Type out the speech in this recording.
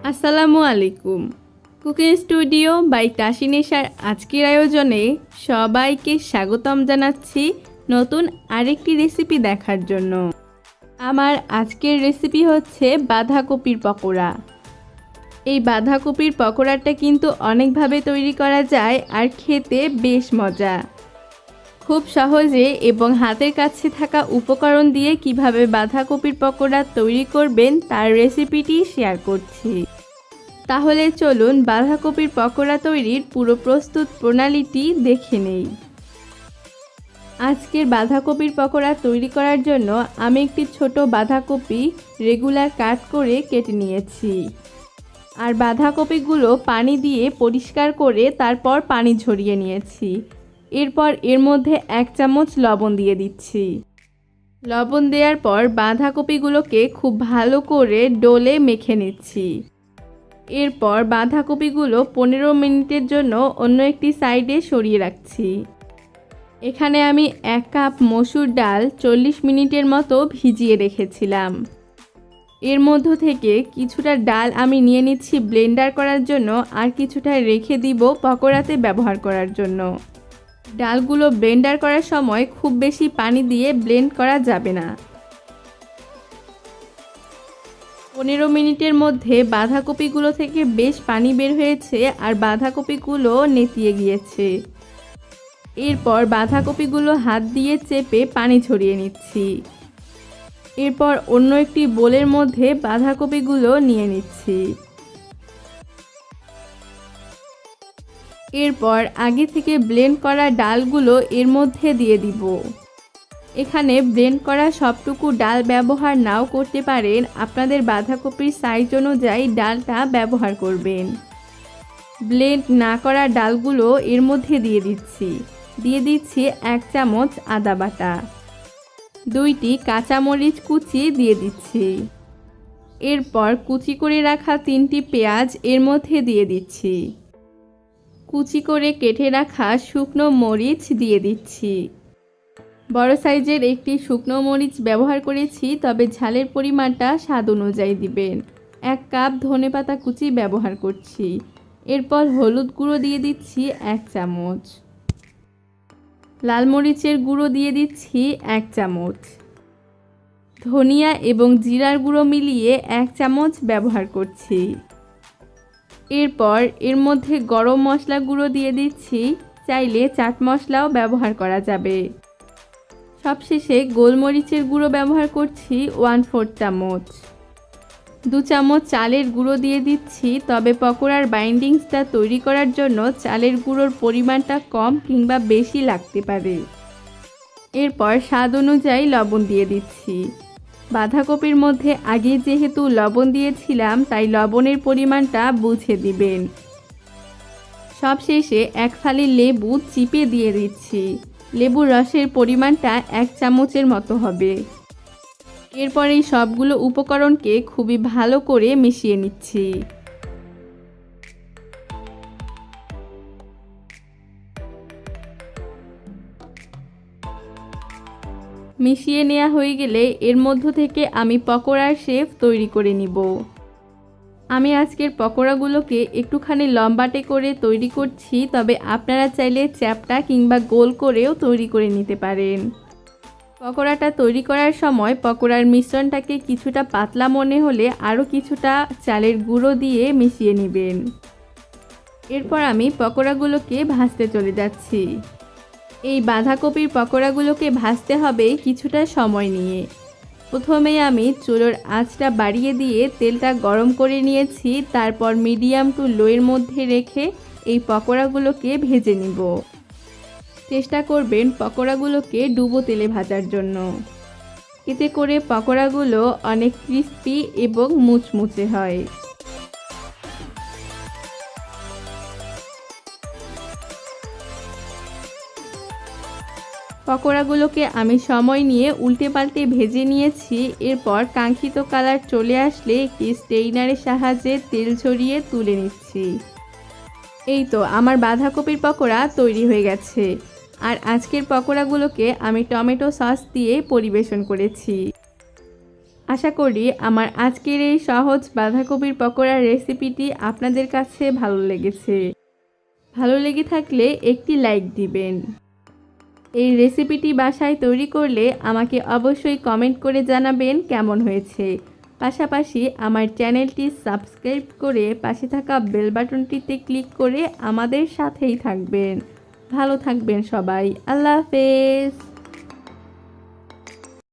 আসসালামু আলাইকুম। Cooking studio by তাসিনেশার আজকের আয়োজনে সবাইকে স্বাগতম জানাচ্ছি নতুন আরেকটি রেসিপি দেখার জন্য। আমার আজকের রেসিপি হচ্ছে বাঁধাকপির পকোড়া। এই বাঁধাকপির পকোড়াটা কিন্তু অনেকভাবে তৈরি করা যায় আর খেতে বেশ মজা। খুব সহজে এবং হাতের কাছে থাকা উপকরণ দিয়ে কিভাবে বাঁধাকপির পকোড়া তৈরি করবেন তার রেসিপিটি শেয়ার করছি। তাহলে চলুন বাঁধাকপির পকোড়া তৈরির পুরো প্রস্তুত প্রণালীটি দেখে নেই। আজকের বাঁধাকপির পকোড়া তৈরি করার জন্য আমি একটি ছোট বাঁধাকপি রেগুলার কাট করে কেটে নিয়েছি। আর বাঁধাকপিগুলো পানি দিয়ে পরিষ্কার করে তারপর পানি ঝরিয়ে নিয়েছি। এরপর এর মধ্যে 1 চামচ লবণ দিয়ে দিচ্ছি। লবণ দেওয়ার পর বাঁধাকপিগুলোকে খুব ভালো করে ডোলে মেখে নিচ্ছি। এরপর বাঁধাকপিগুলো 15 মিনিটের জন্য অন্য একটি সাইডে সরিয়ে রাখছি। এখানে আমি 1 কাপ মসুর ডাল 40 মিনিটের মতো ভিজিয়ে রেখেছিলাম। এর মধ্য থেকে কিছুটা ডাল আমি নিয়ে নিচ্ছি ব্লেন্ডার করার জন্য, আর কিছুটা রেখে দিব পকোড়াতে ব্যবহার করার জন্য। ডালগুলো ব্লেন্ডার করার সময় খুব বেশি পানি দিয়ে ব্লেন্ড করা যাবে না। 15 মিনিটের মধ্যে বাঁধাকপিগুলো থেকে বেশ পানি বের হয়েছে আর বাঁধাকপিগুলো নেতিয়ে গিয়েছে। এরপর বাঁধাকপিগুলো হাত দিয়ে চেপে পানি ঝরিয়ে নিচ্ছি। এরপর অন্য একটি বোলের মধ্যে বাঁধাকপিগুলো নিয়ে নিচ্ছি। এরপর আগে থেকে ব্লেন্ড করা ডালগুলো এর মধ্যে দিয়ে দিব। এখানে ব্লেন্ড করা সবটুকু ডাল ব্যবহার নাও করতে পারেন, আপনাদের বাঁধাকপির সাইজ অনুযায়ী ডালটা ব্যবহার করবেন। ব্লেন্ড না করা ডালগুলো এর মধ্যে দিয়ে দিচ্ছি 1 চামচ আদা বাটা, 2টি কাঁচামরিচ কুচি দিয়ে দিচ্ছি। এরপর কুচি করে রাখা 3টি পেঁয়াজ এর মধ্যে দিয়ে দিচ্ছি। কুচি করে কেটে রাখা শুকনো মরিচ দিয়ে দিচ্ছি। বড় সাইজের একটি শুকনো মরিচ ব্যবহার করেছি, তবে ঝালের পরিমাণটা স্বাদ অনুযায়ী দিবেন। 1 কাপ ধনেপাতা কুচি ব্যবহার করছি। এরপর হলুদ গুঁড়ো দিয়ে দিচ্ছি 1 চামচ, লাল মরিচের গুঁড়ো দিয়ে দিচ্ছি 1 চামচ, ধনিয়া এবং জিরার গুঁড়ো মিলিয়ে 1 চামচ ব্যবহার করছি। এরপর এর মধ্যে গরম মশলা গুঁড়ো দিয়ে দিচ্ছি, চাইলে চাট মশলাও ব্যবহার করা যাবে। সবশেষে গোলমরিচের গুঁড়ো ব্যবহার করছি 1/4 চামচ, 2 চামচ চালের গুঁড়ো দিয়ে দিচ্ছি, তবে পকোড়ার বাইন্ডিংসটা তৈরি করার জন্য চালের গুঁড়োর পরিমাণটা কম কিংবা বেশি লাগতে পারে। এরপর স্বাদ অনুযায়ী লবণ দিয়ে দিচ্ছি। বাঁধাকপির মধ্যে আগে যেহেতু লবণ দিয়েছিলাম তাই লবণের পরিমাণটা বুঝে দিবেন। সবশেষে 1 ফালি লেবু চিপে দিয়ে দিচ্ছি। লেবুর রসের পরিমাণটা 1 চামচের মতো হবে। এরপর এই সবগুলো উপকরণকে খুবই ভালো করে মিশিয়ে নিচ্ছি। মিশিয়ে নেওয়া হয়ে গেলে এর মধ্য থেকে আমি পকোড়ার শেপ তৈরি করে নিব। আমি আজকের পকোড়াগুলোকে একটুখানি লম্বাটে করে তৈরি করছি, তবে আপনারা চাইলে চ্যাপ্টা কিংবা গোল করেও তৈরি করে নিতে পারেন। পকোড়াটা তৈরি করার সময় পকোড়ার মিশ্রণটাকে কিছুটা পাতলা মনে হলে আরও কিছুটা চালের গুঁড়ো দিয়ে মিশিয়ে নেবেন। এরপর আমি পকোড়াগুলোকে ভাজতে চলে যাচ্ছি। এই বাঁধাকপির পকোড়াগুলোকে ভাজতে হবে কিছুটা সময় নিয়ে। প্রথমেই আমি চুলোর আঁচটা বাড়িয়ে দিয়ে তেলটা গরম করে নিয়েছি, তারপর মিডিয়াম টু লোয়ের মধ্যে রেখে এই পকোড়াগুলোকে ভেজে নিব। চেষ্টা করবেন পকোড়াগুলোকে ডুবো তেলে ভাজার জন্য, এতে করে পকোড়াগুলো অনেক ক্রিস্পি এবং মুচমুচে হয়। পকোড়াগুলোকে আমি সময় নিয়ে উল্টে পাল্টে ভেজে নিয়েছি। এরপর কাঙ্ক্ষিত কালার চলে আসলে একটি স্টেইনারের সাহায্যে তেল ঝরিয়ে তুলে নিচ্ছি। এই তো আমার বাঁধাকপির পকোড়া তৈরি হয়ে গেছে। আর আজকের পকোড়াগুলোকে আমি টমেটো সস দিয়ে পরিবেশন করেছি। আশা করি আমার আজকের এই সহজ বাঁধাকপির পকোড়ার রেসিপিটি আপনাদের কাছে ভালো লেগেছে। ভালো লেগে থাকলে একটি লাইক দিবেন। এই রেসিপিটি বাসায় তৈরি করলে আমাকে অবশ্যই কমেন্ট করে জানাবেন কেমন হয়েছে। পাশাপাশি আমার চ্যানেলটি সাবস্ক্রাইব করে পাশে থাকা বেল বাটনটিতে ক্লিক করে আমাদের সাথেই থাকবেন। ভালো থাকবেন সবাই। আল্লাহ হাফেজ।